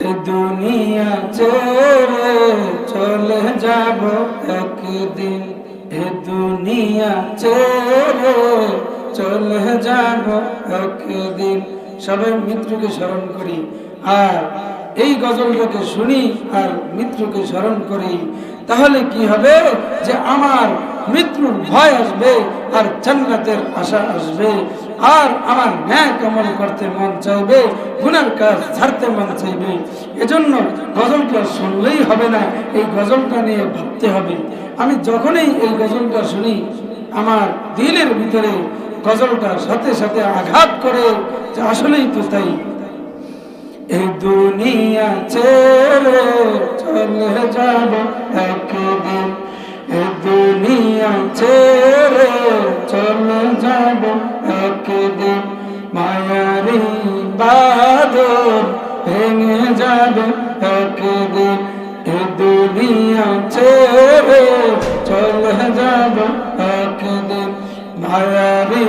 দুনিয়া ছেড়ে চলে যাব একদিন, এ দুনিয়া ছেড়ে চলে যাব একদিন। সবাই মৃত্যুকে স্মরণ করি আর এই গজলটাকে শুনি আর মৃত্যুকে স্মরণ করি, তাহলে কি হবে যে আমার মৃত্যুর ভয় আসবে আর জান্নাতের আশা আসবে, আর আমার ন্যায় আমল করতে মন চাইবে, গুনার কাজ ছাড়তে মন চাইবে। এজন্য গজলটা শুনলেই হবে না, এই গজলটা নিয়ে ভাবতে হবে। আমি যখনই এই গজলটা শুনি আমার দিলের ভিতরে গজলটার সাথে সাথে আঘাত করে যে আসলেই তো তাই। এই দুনিয়া ছেড়ে চলে যাব একদিন, এই দুনিয়া ছেড়ে চলে যাব একদিন। মায়ারি বাঁধন ভেঙে যাবে একদিন, এই দুনিয়া ছেড়ে চলে যাব একদিন। মায়ারি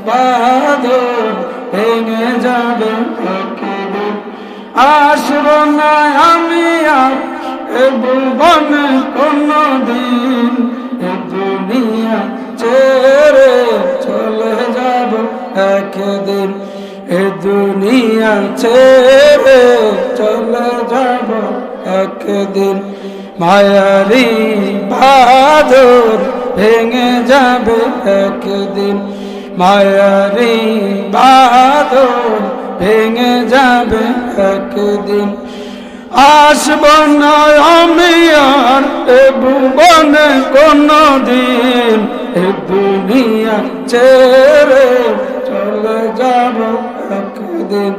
বাঁধন ভেঙে যাবে একদিন। আসব না আমি আর এ ভুবনে কোনদিন, এ দুনিয়া ছেড়ে চলে যাব একদিন, এ দুনিয়া ছেড়ে চলে যাব একদিন। মায়ারি বাঁধন ভেঙে যাবে একদিন, মায়ারি বাঁধন ভেঙে যাবে একদিন। আসব না আমি আর এ ভুবনে কোনদিন, এ দুনিয়া ছেড়ে চলে যাব একদিন,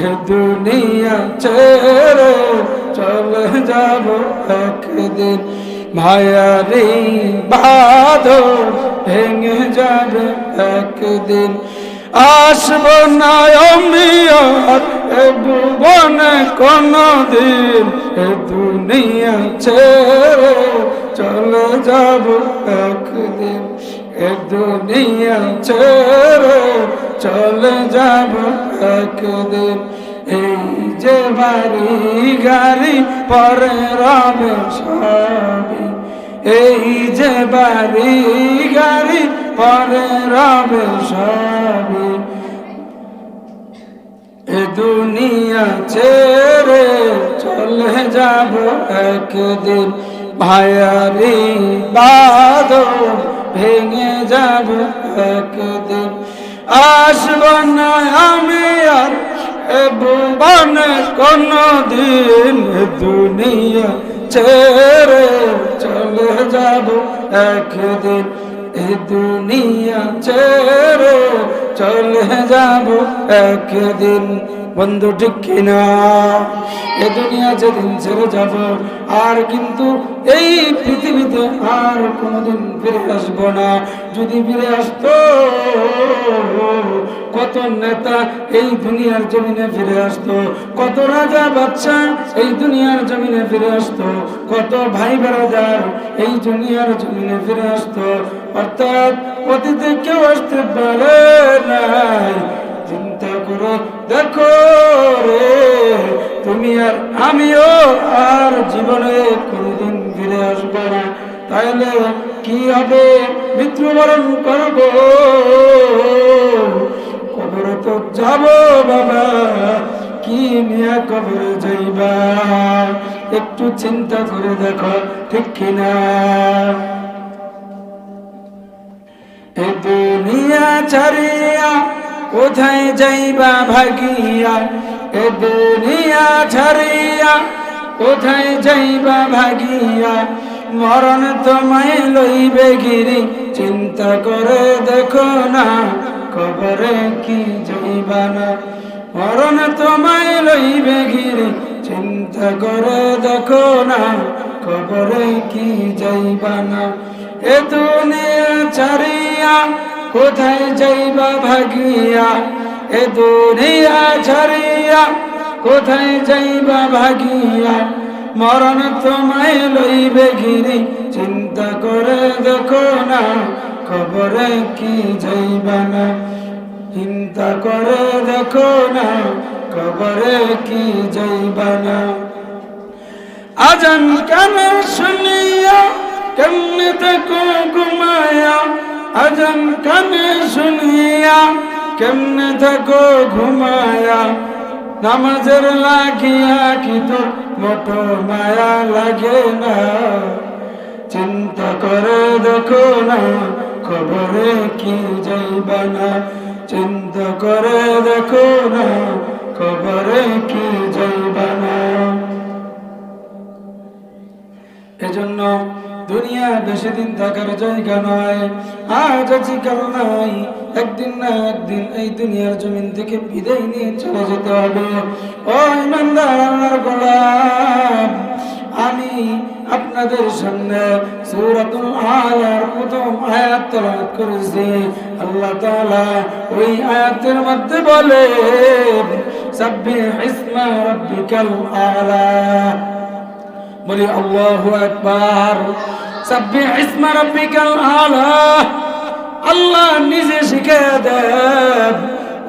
এ দুনিয়া ছেড়ে চলে যাব একদিন। মায়ারি বাঁধন ভেঙে যাবে একদিন। আসব না আমি আর এ ভুবনে কোনদিন, এ দুনিয়া ছেড়ে চলে যাব একদিন, এ দুনিয়া ছেড়ে চলে যাব একদিন। এই যে বাড়ি গাড়ি পরে রবে সবই, এই যে বাড়ি গাড়ি পরে রবে সবই। এ দুনিয়া ছেড়ে চলে যাব একদিন, মায়ারি বাঁধন ভেঙে যাব একদিন। আসব না আমি আর এ ভুবনে কোনদিন, এ দুনিয়া ছেড়ে চলে যাব একদিন, এ দুনিয়া ছেড়ে চলে যাব একদিন। বন্ধু ঠিক কিনা? এ দুনিয়া যেদিন ছেড়ে যাব আর কিন্তু এই পৃথিবীতে আর কোনোদিন ফিরে আসবো না। যদি ফিরে আসতো, কত নেতা এই দুনিয়ার জমিনে ফিরে আসতো, কত রাজা বাদশা এই দুনিয়ার জমিনে ফিরে আসতো, কত ভাই বেড়াদার এই দুনিয়ার জমিনে ফিরে আসতো। অর্থাৎ অতীতে কেউ আসতে পারে নাই। চিন্তা করে দেখো রে, তুমি আর আমিও আর জীবনে কোনোদিন ফিরে আসবো না। তাইলে কি হবে? মৃত্যুবরণ করব, কবরে তো যাব বাবা, কি নিয়ে কবরে যাইবা? একটু চিন্তা করে দেখো, ঠিক কিনা? এ দুনিয়া ছাড়িয়া কোথায় যাইবা ভাগিয়া, এ দুনিয়া ছাড়িয়া কোথায় যাইবা ভাগিয়া। মরণ তোমায় লইবে গিরি, চিন্তা করে দেখো না কবরে কি যাইবা না। মরণ তোমায় লইবে গিরি, চিন্তা করে দেখো না কবরে কি যাইবা না। এ দুনিয়া ছাড়িয়া কোথায় যাইবা ভাগিয়া, এ দুনিয়া ছাড়িয়া কোথায় যাইবা ভাগিয়া। মরণ তোমায় লইবে ঘিরি, চিন্তা করে দেখো না কবরে কি যাইবা না। চিন্তা করে দেখো না কবরে কি যাইবানা আজান কানে শুনিয়া কেমনে থাকো ঘুমায়া আজান কানে শুনিয়া কেমনে থাকো ঘুমায়া নামাজের লাগিয়া কি তোর মোটো মায়া লাগে না চিন্তা করে দেখো না খবরে কি যাইবানা চিন্তা করে দেখো না খবরে কি যাইবানা এজন্য দুনিয়া বেশি দিন থাকার জায়গা নয় আজ আছি কাল নাই একদিন না একদিন এই দুনিয়ার জমিন থেকে বিদায় নিয়ে চলে যেতে হবে ও ইমানদার আল্লাহর গোলাম আমি আপনাদের সামনে সূরাতুল আলার প্রথম আয়াত তেলাওয়াত করেছি আল্লাহ তাআলা ওই আয়াতের মধ্যে বলে সাব্বিহ ইসমা রাব্বিকাল আলা বলি আল্লাহু আকবার সাব্বিহ ইসমা রাব্বিকাল আলা আল্লাহ নিজে শিখিয়ে দেন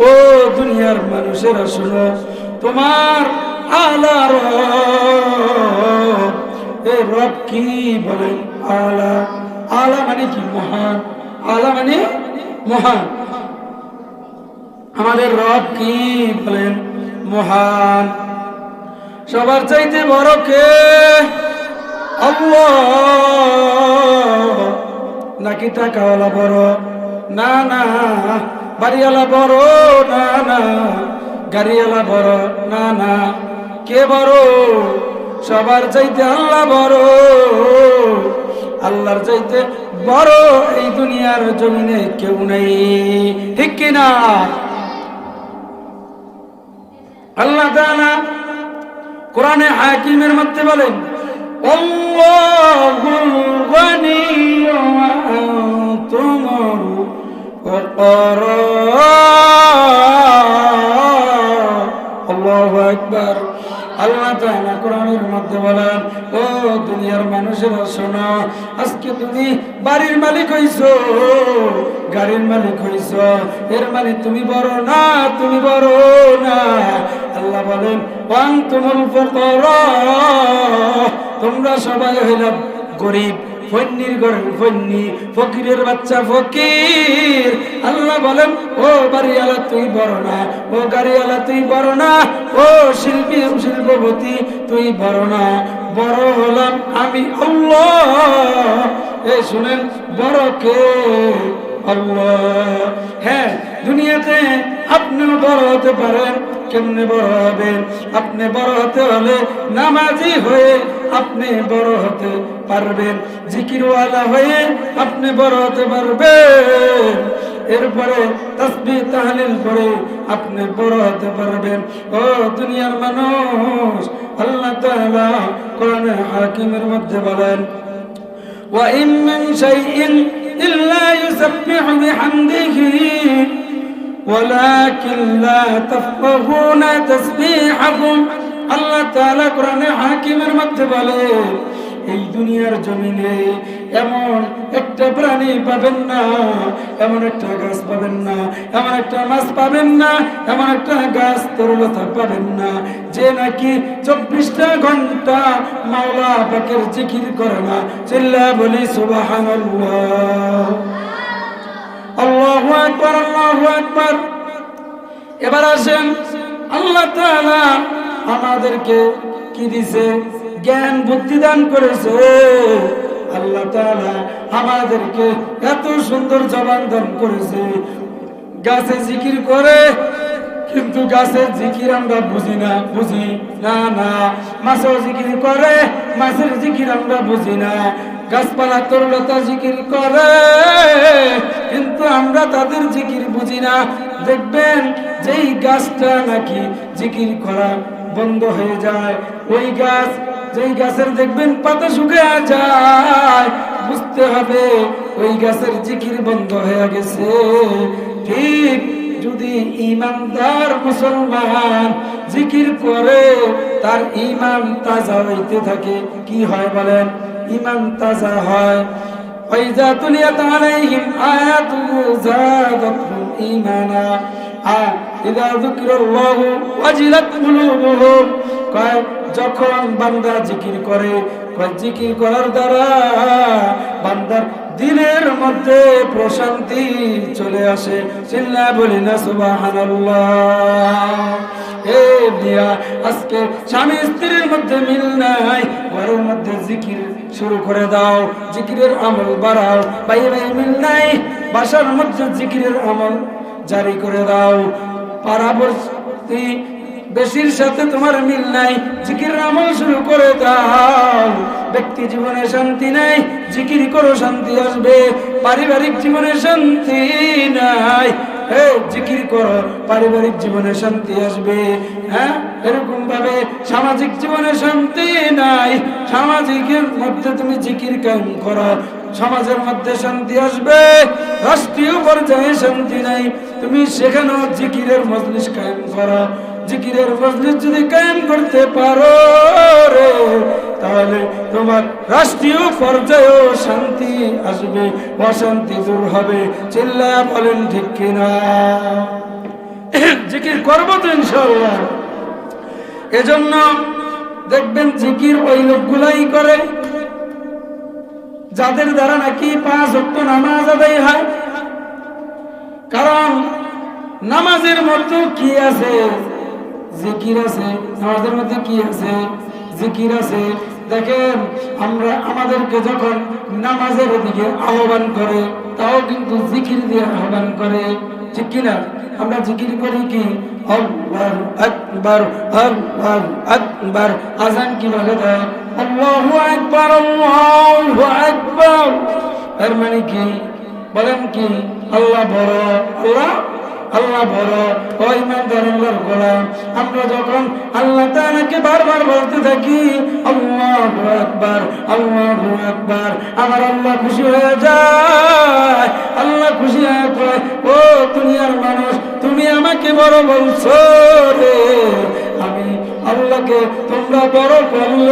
ও দুনিয়ার মানুষেরা শুনো তোমার আলা রব কি বলেন আলা আলা মানে কি মহান আলা মানে মহান আমাদের রব কি বলেন মহান সবার চাইতে বড় কে আল্লাহ নাকি টাকাওয়ালা বড় না না বাড়িওয়ালা বড় না না গাড়িওয়ালা বড় না না কে বড় সবার চাইতে আল্লাহ বড় আল্লাহর চাইতে বড় এই দুনিয়ার জমিনে কেউ নেই ঠিক কিনা আল্লাহ তাআলা কোরআনে হাকিমের মধ্যে বলেন আল্লাহুল গনিয়্যু ওয়া আনতুমুল ফুকারা আল্লাহু আকবার আল্লাহ তাআলা কোরআনের মধ্যে বলেন ও দুনিয়ার মানুষেরা শোনো আজকে তুমি বাড়ির মালিক হইছো গাড়ির মালিক হইছো এর মানে তুমি বড় না তুমি বড় না আল্লাহ বলেন আনতুমুল ফুকারা তোমরা সবাই হইলা গরীব ফন্নির ঘরের ফন্নি ফকিরের বাচ্চা ফকির আল্লাহ বলেন ও বাড়িওয়ালা তুই বড় না ও গাড়িওয়ালা তুই বড় না ও শিল্পপতি তুই বড় না বড় হলাম আমি আল্লাহ এই শুনেন বড় কে আল্লাহ হ্যাঁ দুনিয়াতে আপনিও বড় হতে পারেন কেমনে বড় হবেন আপনি বড় হতে হলে নামাজি হয়ে আপনি বড় হতে পারবেন জিকিরওয়ালা হয়ে আপনি বড় হতে পারবেন এরপরে তাসবিহ তাহলিল করে আপনি বড় হতে পারবেন ও দুনিয়ার মানুষ আল্লাহ তাআলা কোরআনে হাকিমের মধ্যে বলেন ওয়া ইন মিন শাইইন ইল্লা ইউসাব্বিহু বিহামদিহি ওয়ালাকিন লা তাফকাহুনা তাসবিহাহুম আল্লাহ তাআলা কোরআনে হাকিমের মধ্যে বলে এই দুনিয়ার জমিনে এমন একটা প্রাণী পাবেন না এমন একটা গাছ পাবেন না এমন একটা মাছ পাবেন না এমন একটা গাছ তরুলতা পাবেন না যে নাকি 24টা ঘন্টা মাওলা পাকের জিকির করে না চিল্লা বলি সুবহানাল্লাহ আল্লাহু আকবার আল্লাহু আকবার এবার আসেন আল্লাহ তাআলা আমাদেরকে কি দিয়েছে জ্ঞান বুদ্ধি দান করেছে আল্লাহ তাআলা আমাদেরকে এত সুন্দর জবান দান করেছে গাছে জিকির করে কিন্তু গাছের জিকির আমরা বুঝি না না মাছের জিকির করে মাছের জিকির আমরা বুঝি না গাছপালা তরুলতা জিকির করে কিন্তু আমরা তাদের জিকির বুঝি না দেখবেন যেই গাছটা নাকি জিকির করা বন্ধ হয়ে যায় ওই গাছ যেই গাছের দেখবেন পাতা শুকিয়ে যায় বুঝতে হবে ওই গাছের জিকির বন্ধ হয়ে গেছে ঠিক যদি ইমানদার মুসলমান জিকির করে তার ঈমান তাজা হইতে থাকে কি হয় বলেন ঈমান তাজা হয় ওয়াইজা তুলিয়াত আলাইহিম আয়াতুহু যাদাতুহুম ঈমানা ইযা যুকিরাল্লাহু ওয়াজিলাত কুলুবুহুম, কয় যখন বান্দা জিকির করে, কয় জিকির করার দ্বারা বান্দার দিলের মধ্যে প্রশান্তি চলে আসে। চিল্লায় বলি না সুবহানাল্লাহ। এ মিয়া, আজকে স্বামী স্ত্রীর মধ্যে মিল নাই, ঘরের মধ্যে জিকির শুরু করে দাও, জিকিরের আমল বাড়াও। ভাই ভাই মিল নাই, বাসার মধ্যে জিকিরের আমল জারি করে দাও। পাড়াপড়শি বেশির সাথে তোমার মিল নাই, জিকিরের আমল শুরু করে দাও। ব্যক্তি জীবনে শান্তি নাই, জিকির করো শান্তি আসবে। পারিবারিক জীবনে শান্তি নাই, জিকির করো, পারিবারিক জীবনে শান্তি আসবে। হ্যাঁ, এরকম ভাবে সামাজিক জীবনে শান্তি নাই, সামাজিকের মধ্যে তুমি জিকির কায়েম করো, সমাজের মধ্যে শান্তি আসবে। রাষ্ট্রীয় পর্যায়ে শান্তি নাই, তুমি সেখানেও জিকিরের মজলিস কায়েম করো। জিকিরের মজলিস যদি কায়েম করতে পারো রে, তাহলে তোমার রাষ্ট্রীয় পর্যায়েও শান্তি আসবে, অশান্তি দূর হবে। চিল্লায়া বলেন ঠিক কিনা? জিকির করবো তো ইনশাআল্লাহ। এজন্য দেখবেন জিকির ওই লোকগুলাই করে যাদের দ্বারা নাকি 5 ওয়াক্ত নামাজ আদায় হয়। কারণ নামাজের মধ্যে কি আছে? জিকির আছে। নামাজের মধ্যে কি আছে? জিকির আছে। দেখেন, আমরা আমাদেরকে যখন নামাজের দিকে আহ্বান করে, তাও কিন্তু জিকির দিয়ে আহ্বান করে, ঠিক কিনা? আমরা জিকির করি কি? আল্লাহু আকবার, আল্লাহু আকবার। আযান কিভাবে দেয়? আল্লাহু আকবার, আল্লাহু আকবার। এর মানে কি? বলেন কি? আল্লাহ বড়, আল্লাহ বড়। ওই ইমানদার আল্লাহর গোলাম, আমরা যখন আল্লাহ তাআলাকে বারবার বলতে থাকি আল্লাহু আকবার, আল্লাহু আকবার, আমার আল্লাহ খুশি হয়ে যায়। আল্লাহ খুশি হয়ে কয়, ও দুনিয়ার মানুষ, তুমি আমাকে বড় বলছো রে, আমি আল্লাহকে তোমরা বড় বললে